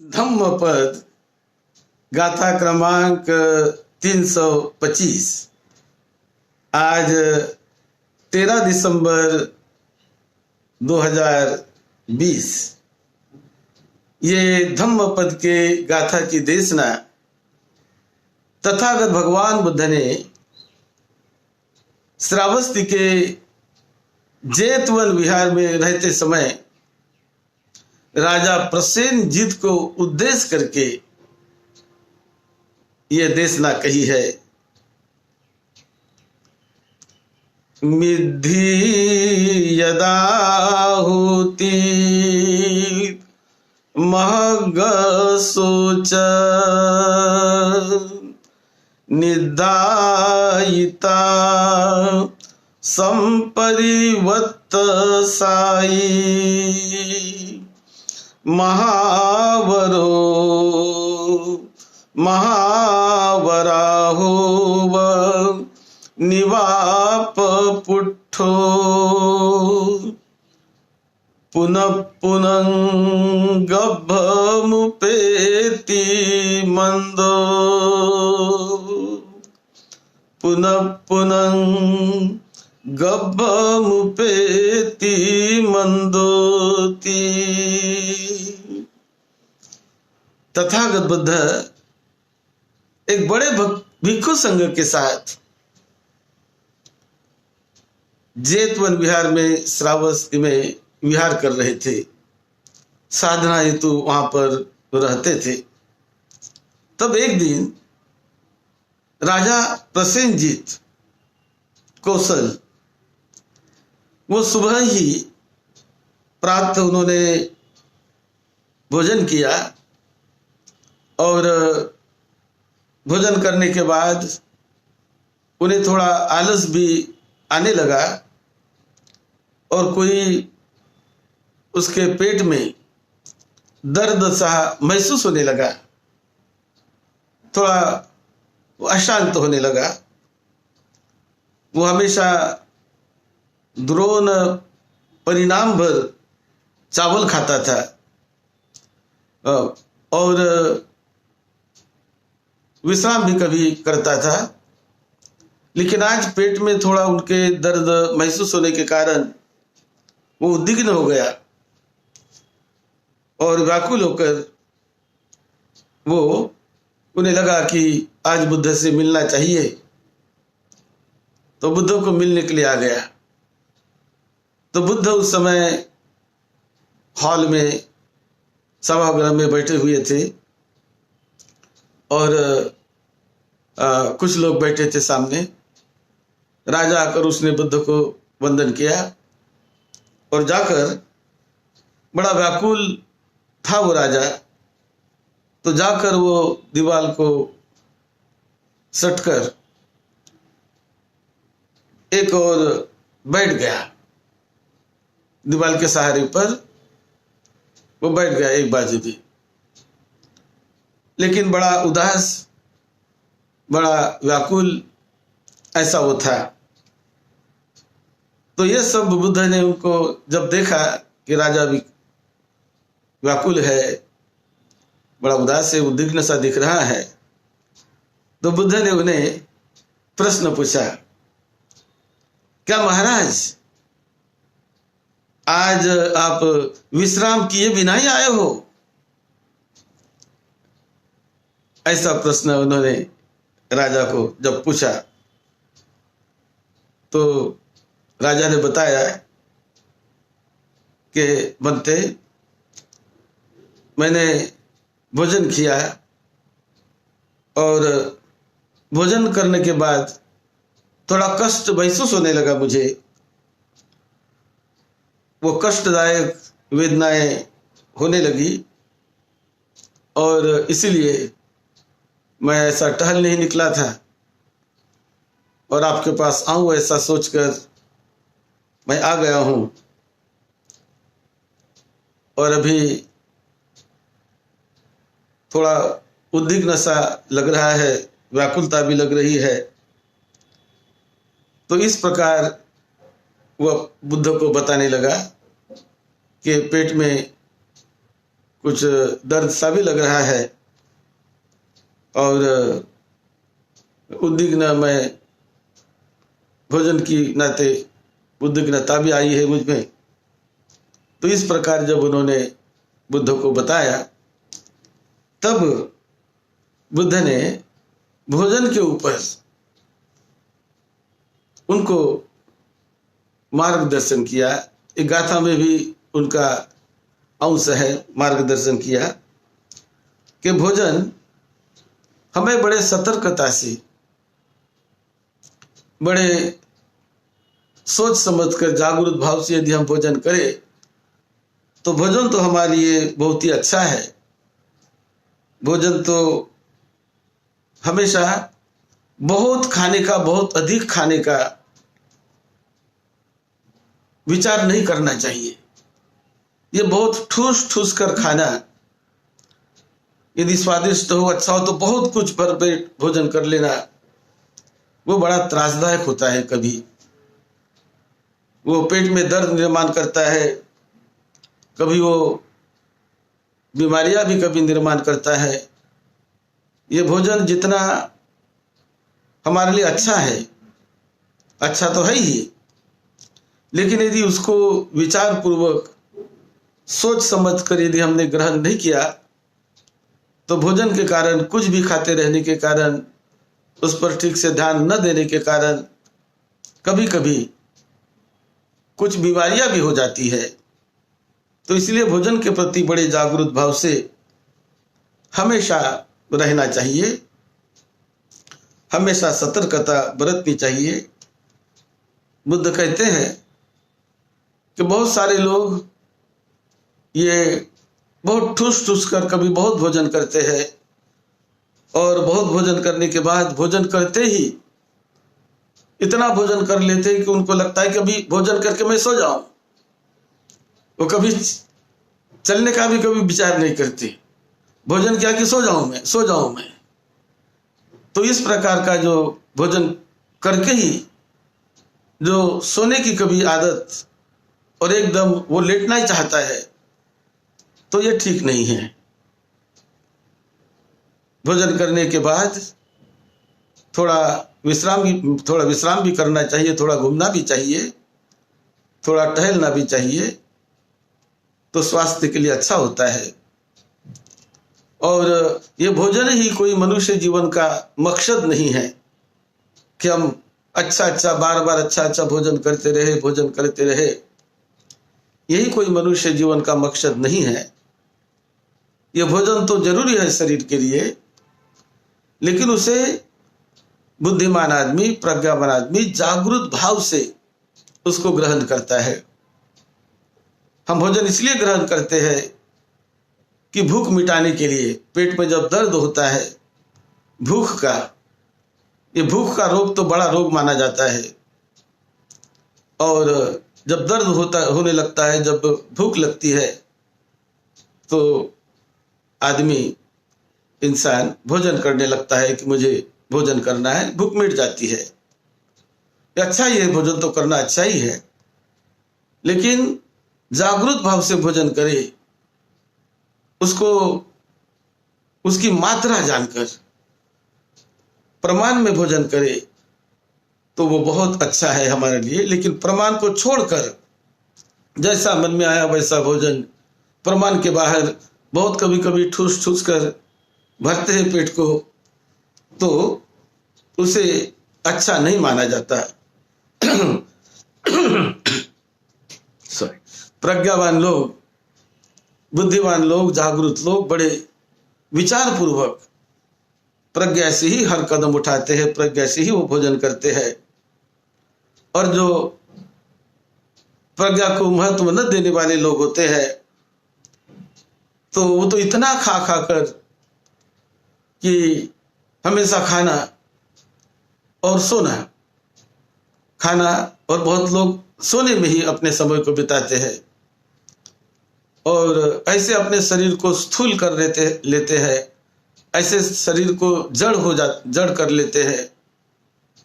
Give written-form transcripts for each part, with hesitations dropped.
धम्मपद गाथा क्रमांक 325। आज 13 दिसंबर 2020। ये धम्मपद के गाथा की देशना तथागत भगवान बुद्ध ने श्रावस्ती के जेतवन विहार में रहते समय राजा प्रसेनजीत को उद्देश्य करके ये देशना कही है। मिद्धि यदाहुति महग सोच निदायिता संपरिवत्त साई महावरो महावराहो निवाप पुट्ठो पुनः पुनः गभमुपेति मंदो पुनः पुनः गभमुपेति मंदोति। तथागत बुद्ध एक बड़े भिक्षु संघ के साथ जेतवन विहार में श्रावस्ती में विहार कर रहे थे। साधना हेतु वहां पर रहते थे। तब एक दिन राजा प्रसेनजीत कौशल वो सुबह ही प्रातः उन्होंने भोजन किया और भोजन करने के बाद उन्हें थोड़ा आलस भी आने लगा और कोई उसके पेट में दर्द सा महसूस होने लगा, थोड़ा अशांत होने लगा। वो हमेशा द्रोण परिणाम भर चावल खाता था और विश्राम भी कभी करता था, लेकिन आज पेट में थोड़ा उनके दर्द महसूस होने के कारण वो उद्विग्न हो गया और व्याकुल होकर वो उन्हें लगा कि आज बुद्ध से मिलना चाहिए, तो बुद्ध को मिलने के लिए आ गया। तो बुद्ध उस समय हॉल में सभागृह में बैठे हुए थे और कुछ लोग बैठे थे सामने। राजा आकर उसने बुद्ध को वंदन किया और जाकर, बड़ा व्याकुल था वो राजा, तो जाकर वो दीवार को सटकर एक और बैठ गया। दीवार के सहारे पर वो बैठ गया एक बाजू भी, लेकिन बड़ा उदास, बड़ा व्याकुल ऐसा वो था। तो ये सब बुद्ध ने उनको जब देखा कि राजा भी व्याकुल है, बड़ा उदास है, उद्विग्न सा दिख रहा है, तो बुद्ध ने उन्हें प्रश्न पूछा, क्या महाराज आज आप विश्राम किए बिना ही आए हो? ऐसा प्रश्न उन्होंने राजा को जब पूछा तो राजा ने बताया कि बनते, मैंने भोजन किया और भोजन करने के बाद थोड़ा कष्ट महसूस होने लगा मुझे। वो कष्टदायक वेदनाएं होने लगी और इसीलिए मैं ऐसा टहल नहीं निकला था और आपके पास आऊं ऐसा सोचकर मैं आ गया हूं। और अभी थोड़ा उद्विग्न सा लग रहा है, व्याकुलता भी लग रही है। तो इस प्रकार वह बुद्ध को बताने लगा कि पेट में कुछ दर्द सा भी लग रहा है और उद्विग्न मैं भोजन की नाते उद्विग्नता भी आई है मुझ में। तो इस प्रकार जब उन्होंने बुद्ध को बताया, तब बुद्ध ने भोजन के ऊपर उनको मार्गदर्शन किया। एक गाथा में भी उनका अंश है, मार्गदर्शन किया कि भोजन हमें बड़े सतर्कता से, बड़े सोच समझकर, जागरूक भाव से यदि हम भोजन करें तो भोजन तो हमारे लिए बहुत ही अच्छा है। भोजन तो हमेशा बहुत खाने का, बहुत अधिक खाने का विचार नहीं करना चाहिए। ये बहुत ठूस ठूस कर खाना, यदि स्वादिष्ट हो, अच्छा हो तो बहुत कुछ भरपेट भोजन कर लेना, वो बड़ा त्रासदायक होता है। कभी वो पेट में दर्द निर्माण करता है, कभी वो बीमारियां भी कभी निर्माण करता है। ये भोजन जितना हमारे लिए अच्छा है, अच्छा तो है ही, लेकिन यदि उसको विचार पूर्वक सोच समझ कर यदि हमने ग्रहण नहीं किया तो भोजन के कारण, कुछ भी खाते रहने के कारण, उस पर ठीक से ध्यान न देने के कारण कभी कभी कुछ बीमारियां भी हो जाती है। तो इसलिए भोजन के प्रति बड़े जागरूक भाव से हमेशा रहना चाहिए, हमेशा सतर्कता बरतनी चाहिए। बुद्ध कहते हैं कि बहुत सारे लोग ये बहुत ठूस ठूस कर कभी बहुत भोजन करते हैं और बहुत भोजन करने के बाद भोजन करते ही इतना भोजन कर लेते हैं कि उनको लगता है कि अभी भोजन करके मैं सो जाऊं। वो कभी चलने का भी कभी विचार नहीं करते, भोजन किया कि सो जाऊं मैं। तो इस प्रकार का जो भोजन करके ही जो सोने की कभी आदत और एकदम वो लेटना ही चाहता है, तो ये ठीक नहीं है। भोजन करने के बाद थोड़ा विश्राम भी करना चाहिए, थोड़ा घूमना भी चाहिए, थोड़ा टहलना भी चाहिए, तो स्वास्थ्य के लिए अच्छा होता है। और ये भोजन ही कोई मनुष्य जीवन का मकसद नहीं है कि हम अच्छा बार बार अच्छा भोजन करते रहे। यही कोई मनुष्य जीवन का मकसद नहीं है। ये भोजन तो जरूरी है शरीर के लिए, लेकिन उसे बुद्धिमान आदमी, प्रज्ञावान आदमी जागरूक भाव से उसको ग्रहण करता है। हम भोजन इसलिए ग्रहण करते हैं कि भूख मिटाने के लिए, पेट में जब दर्द होता है भूख का रोग तो बड़ा रोग माना जाता है। और जब दर्द होने लगता है, जब भूख लगती है, तो आदमी, इंसान भोजन करने लगता है कि मुझे भोजन करना है, भूख मिट जाती है। अच्छा ही है, भोजन तो करना अच्छा ही है, लेकिन जागरूक भाव से भोजन करे, उसको उसकी मात्रा जानकर प्रमाण में भोजन करे, तो वो बहुत अच्छा है हमारे लिए। लेकिन प्रमाण को छोड़कर जैसा मन में आया वैसा भोजन, प्रमाण के बाहर बहुत कभी ठूस ठूस कर भरते हैं पेट को, तो उसे अच्छा नहीं माना जाता। प्रज्ञावान लोग, बुद्धिमान लोग, जागरूक लोग बड़े विचार पूर्वक प्रज्ञा से ही हर कदम उठाते हैं, प्रज्ञा से ही वो भोजन करते हैं। और जो प्रज्ञा को महत्व न देने वाले लोग होते हैं, तो वो तो इतना खा कर कि हमेशा खाना और सोना, खाना, और बहुत लोग सोने में ही अपने समय को बिताते हैं और ऐसे अपने शरीर को स्थूल कर लेते हैं, ऐसे शरीर को जड़ कर लेते हैं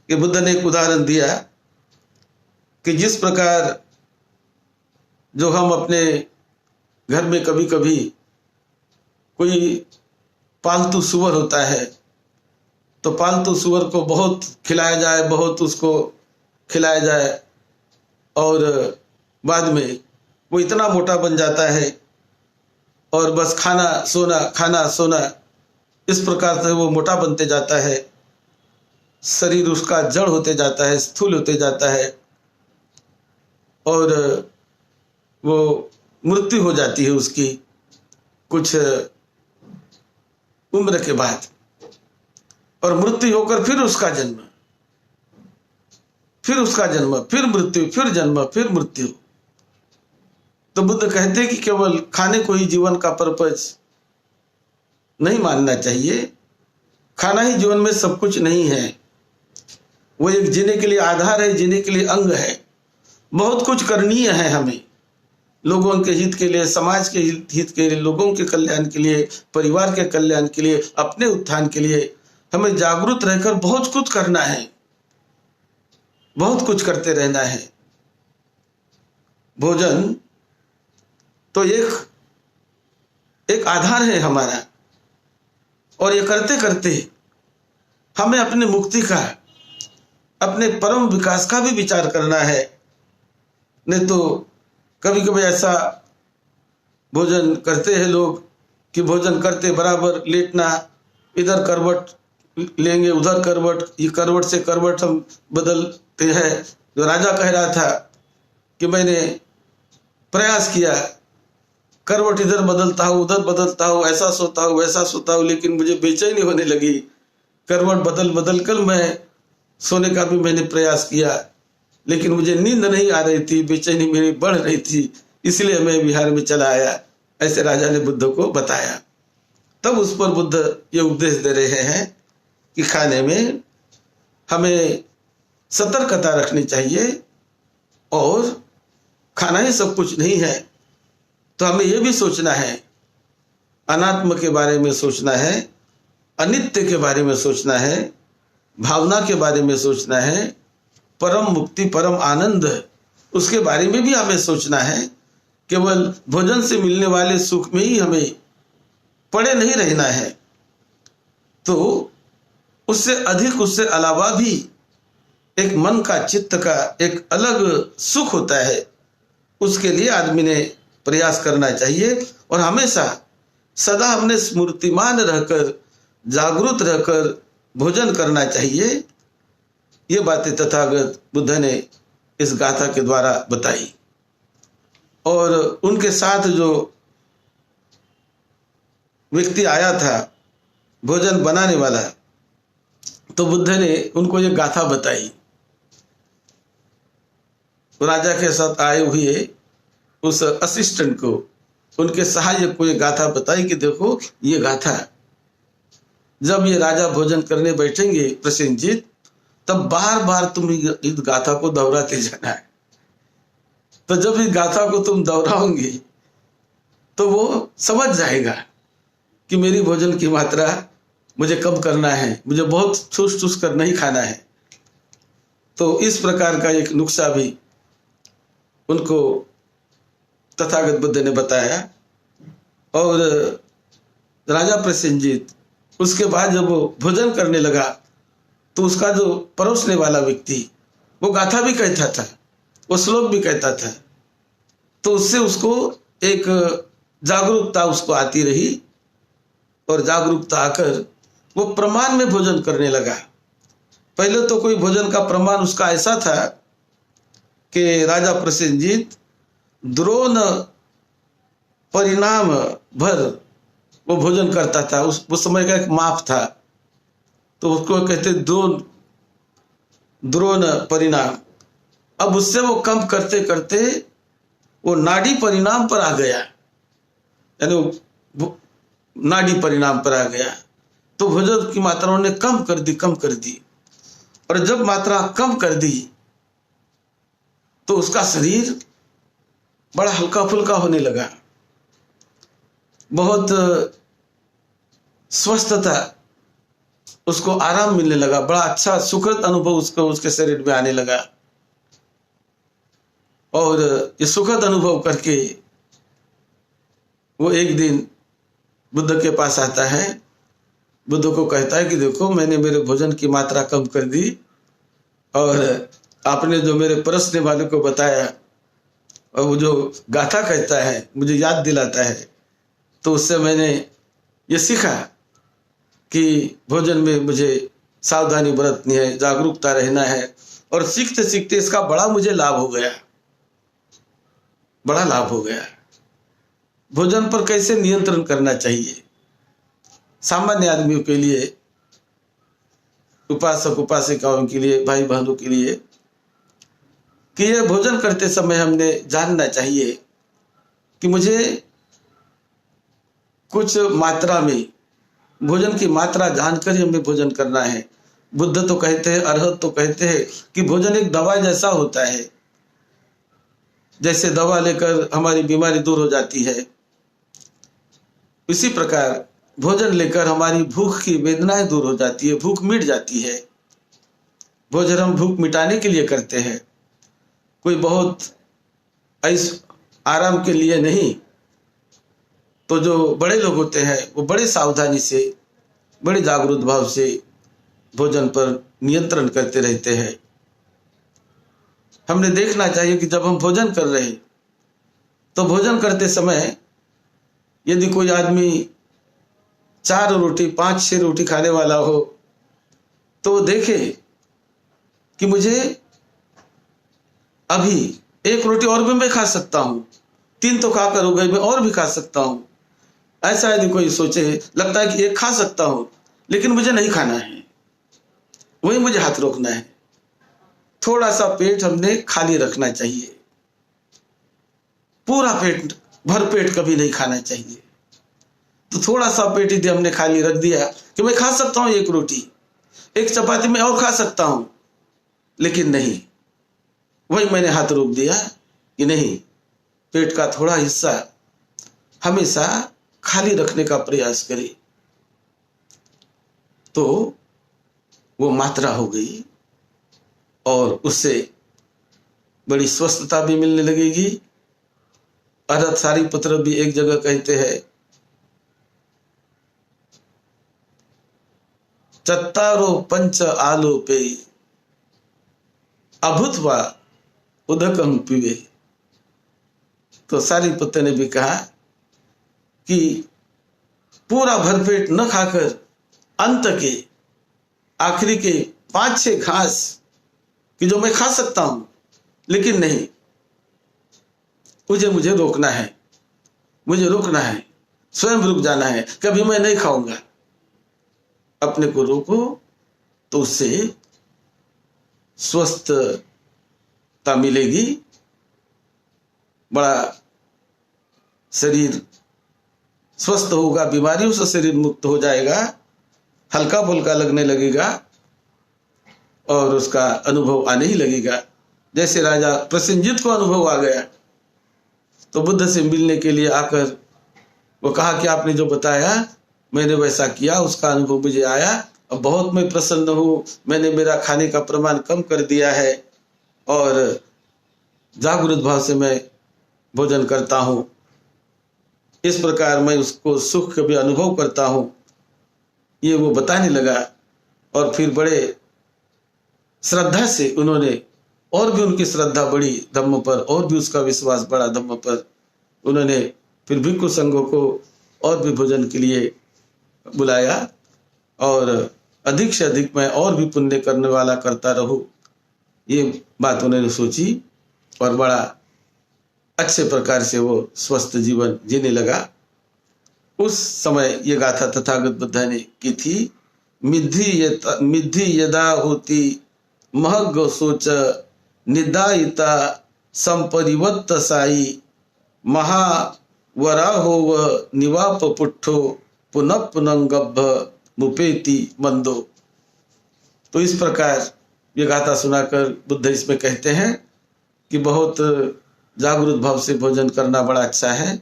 कि बुद्ध ने एक उदाहरण दिया कि जिस प्रकार जो हम अपने घर में कभी कोई पालतू सुअर होता है तो पालतू सुअर को बहुत खिलाया जाए, बहुत उसको खिलाया जाए, और बाद में वो इतना मोटा बन जाता है और बस खाना सोना इस प्रकार से वो मोटा बनते जाता है, शरीर उसका जड़ होते जाता है, स्थूल होते जाता है, और वो मृत्यु हो जाती है उसकी कुछ उम्र के बाद, और मृत्यु होकर फिर उसका जन्म, फिर मृत्यु, फिर जन्म, फिर मृत्यु। तो बुद्ध कहते हैं कि केवल खाने को ही जीवन का पर्पज नहीं मानना चाहिए। खाना ही जीवन में सब कुछ नहीं है, वो एक जीने के लिए आधार है, जीने के लिए अंग है। बहुत कुछ करणीय है हमें, लोगों के हित के लिए, समाज के हित के लिए, लोगों के कल्याण के लिए, परिवार के कल्याण के लिए, अपने उत्थान के लिए हमें जागरूक रहकर बहुत कुछ करना है, बहुत कुछ करते रहना है। भोजन तो एक आधार है हमारा, और ये करते करते हमें अपने मुक्ति का, अपने परम विकास का भी विचार करना है। नहीं तो कभी कभी ऐसा भोजन करते हैं लोग कि भोजन करते बराबर लेटना, इधर करवट लेंगे उधर करवट, ये करवट से करवट हम बदलते हैं। जो राजा कह रहा था कि मैंने प्रयास किया, करवट इधर बदलता हूँ उधर बदलता हूँ, ऐसा सोता हूँ वैसा सोता हूँ, लेकिन मुझे बेचैनी होने लगी। करवट बदल बदल कर मैं सोने का भी मैंने प्रयास किया, लेकिन मुझे नींद नहीं आ रही थी, बेचैनी मेरी बढ़ रही थी, इसलिए मैं विहार में चला आया। ऐसे राजा ने बुद्ध को बताया। तब उस पर बुद्ध ये उपदेश दे रहे हैं कि खाने में हमें सतर्कता रखनी चाहिए, और खाना ही सब कुछ नहीं है, तो हमें यह भी सोचना है, अनात्म के बारे में सोचना है, अनित्य के बारे में सोचना है, भावना के बारे में सोचना है, परम मुक्ति परम आनंद उसके बारे में भी हमें सोचना है। केवल भोजन से मिलने वाले सुख में ही हमें पड़े नहीं रहना है, तो उससे अधिक, उससे अलावा भी एक मन का, चित्त का एक अलग सुख होता है, उसके लिए आदमी ने प्रयास करना चाहिए। और हमेशा सदा हमने स्मृतिमान रहकर, जागरूक रहकर भोजन करना चाहिए। ये बातें तथागत बुद्ध ने इस गाथा के द्वारा बताई। और उनके साथ जो व्यक्ति आया था भोजन बनाने वाला, तो बुद्ध ने उनको ये गाथा बताई। राजा के साथ आए हुए उस असिस्टेंट को, उनके सहायक को ये गाथा बताई कि देखो ये गाथा, जब ये राजा भोजन करने बैठेंगे प्रसेनजीत, तब बार बार तुम इस गाथा को दोहराते जाना है। तो जब इस गाथा को तुम दोहराओगे तो वो समझ जाएगा कि मेरी भोजन की मात्रा मुझे कम करना है, मुझे बहुत ठूस ठूस कर नहीं खाना है। तो इस प्रकार का एक नुस्खा भी उनको तथागत बुद्ध ने बताया। और राजा प्रसेनजीत उसके बाद जब वो भोजन करने लगा, तो उसका जो परोसने वाला व्यक्ति वो गाथा भी कहता था, वो श्लोक भी कहता था, तो उससे उसको एक जागरूकता उसको आती रही, और जागरूकता आकर वो प्रमाण में भोजन करने लगा। पहले तो कोई भोजन का प्रमाण उसका ऐसा था कि राजा प्रसेनजीत द्रोण परिणाम भर वो भोजन करता था। उस समय का एक माप था, तो उसको कहते द्रोण परिणाम। अब उससे वो कम करते करते वो नाड़ी परिणाम पर आ गया, यानी नाड़ी परिणाम पर आ गया। तो भोजन की मात्रा उन्होंने कम कर दी, और जब मात्रा कम कर दी तो उसका शरीर बड़ा हल्का फुल्का होने लगा, बहुत स्वस्थता, उसको आराम मिलने लगा, बड़ा अच्छा सुखद अनुभव उसको उसके शरीर में आने लगा। और ये सुखद अनुभव करके वो एक दिन बुद्ध के पास आता है, बुद्ध को कहता है कि देखो मैंने मेरे भोजन की मात्रा कम कर दी और आपने जो मेरे परसने वाले को बताया और वो जो गाथा कहता है मुझे याद दिलाता है, तो उससे मैंने ये सीखा कि भोजन में मुझे सावधानी बरतनी है, जागरूकता रहना है। और सीखते सीखते इसका बड़ा मुझे लाभ हो गया, बड़ा लाभ हो गया। भोजन पर कैसे नियंत्रण करना चाहिए सामान्य आदमियों के लिए, उपासक उपासिकाओं के लिए, भाई बहनों के लिए, कि ये भोजन करते समय हमने जानना चाहिए कि मुझे कुछ मात्रा में, भोजन की मात्रा जानकर ही हमें भोजन करना है। बुद्ध तो कहते हैं, अरहत तो कहते हैं कि भोजन एक दवा जैसा होता है। जैसे दवा लेकर हमारी बीमारी दूर हो जाती है, इसी प्रकार भोजन लेकर हमारी भूख की वेदनाएं दूर हो जाती है, भूख मिट जाती है। भोजन हम भूख मिटाने के लिए करते हैं, कोई बहुत आराम के लिए नहीं। तो जो बड़े लोग होते हैं वो बड़े सावधानी से, बड़े जागरूक भाव से भोजन पर नियंत्रण करते रहते हैं। हमने देखना चाहिए कि जब हम भोजन कर रहे हैं तो भोजन करते समय यदि कोई आदमी 4 रोटी 5-6 रोटी खाने वाला हो तो देखे कि मुझे अभी 1 रोटी और भी मैं खा सकता हूं, 3 तो खाकर हो गई, मैं और भी खा सकता हूं। ऐसा यदि कोई सोचे, लगता है कि 1 खा सकता हूं लेकिन मुझे नहीं खाना है, वही मुझे हाथ रोकना है। थोड़ा सा पेट हमने खाली रखना चाहिए, पूरा पेट, भर पेट कभी नहीं खाना चाहिए। तो थोड़ा सा पेट यदि हमने खाली रख दिया कि मैं खा सकता हूं 1 रोटी, 1 चपाती में और खा सकता हूं, लेकिन नहीं, वही मैंने हाथ रोक दिया कि नहीं, पेट का थोड़ा हिस्सा हमेशा खाली रखने का प्रयास करें। तो वो मात्रा हो गई और उससे बड़ी स्वस्थता भी मिलने लगेगी। अरहत सारिपुत्र भी एक जगह कहते हैं, चत्तारो पंच आलोपे अभूतवा उदकम पीवे। तो सारिपुत्र ने भी कहा कि पूरा भरपेट न खाकर अंत के आखिरी के 5-6 घास कि जो मैं खा सकता हूं, लेकिन नहीं, मुझे रोकना है, मुझे रोकना है, स्वयं रुक जाना है, कभी मैं नहीं खाऊंगा। अपने को रोको तो उससे स्वस्थता मिलेगी, बड़ा शरीर स्वस्थ होगा, बीमारियों से शरीर मुक्त हो जाएगा, हल्का फुल्का लगने लगेगा और उसका अनुभव आने ही लगेगा। जैसे राजा प्रसेनजीत को अनुभव आ गया तो बुद्ध से मिलने के लिए आकर वो कहा कि आपने जो बताया मैंने वैसा किया, उसका अनुभव मुझे आया, अब बहुत मैं प्रसन्न हूँ, मैंने मेरा खाने का प्रमाण कम कर दिया है और जागरूक भाव से मैं भोजन करता हूँ। इस प्रकार मैं उसको सुख भी अनुभव करता हूँ, ये वो बताने लगा। और फिर बड़े श्रद्धा से उन्होंने, और भी उनकी श्रद्धा बढ़ी धम्म पर, और भी उसका विश्वास बढ़ा धम्म पर। उन्होंने फिर भिक्षु संघों को और भी भोजन के लिए बुलाया और अधिक से अधिक मैं और भी पुण्य करने वाला करता रहूं, ये बात उन्होंने सोची और बड़ा अच्छे प्रकार से वो स्वस्थ जीवन जीने लगा। उस समय ये गाथा तथागत बुद्ध ने की थी, मिद्धि यदा होती महग सोच निदायिता संपरिवत्त साई महावराहो व निवाप पुट्ठो पुनः पुनंगभ मुपेति मंदो। तो इस प्रकार ये गाथा सुनाकर बुद्ध इसमें कहते हैं कि बहुत जागरूक भाव से भोजन करना बड़ा अच्छा है,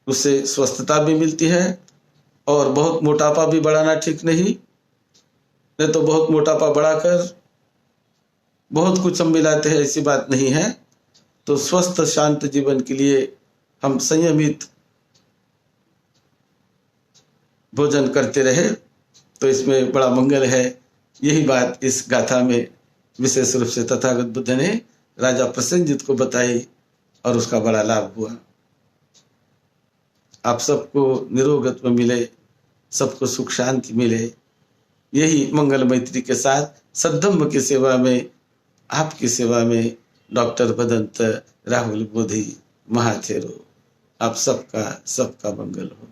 उससे स्वस्थता भी मिलती है और बहुत मोटापा भी बढ़ाना ठीक नहीं तो बहुत मोटापा बढ़ाकर बहुत कुछ हम मिलाते हैं, ऐसी बात नहीं है। तो स्वस्थ शांत जीवन के लिए हम संयमित भोजन करते रहे तो इसमें बड़ा मंगल है। यही बात इस गाथा में विशेष रूप से तथागत बुद्ध ने राजा प्रसेनजित को बताई और उसका बड़ा लाभ हुआ। आप सबको निरोगत्व मिले, सबको सुख शांति मिले, यही मंगल मैत्री के साथ सद्धम्म की सेवा में, आपकी सेवा में डॉक्टर भदंत राहुल बोधी महाथेरो। आप सबका मंगल हो।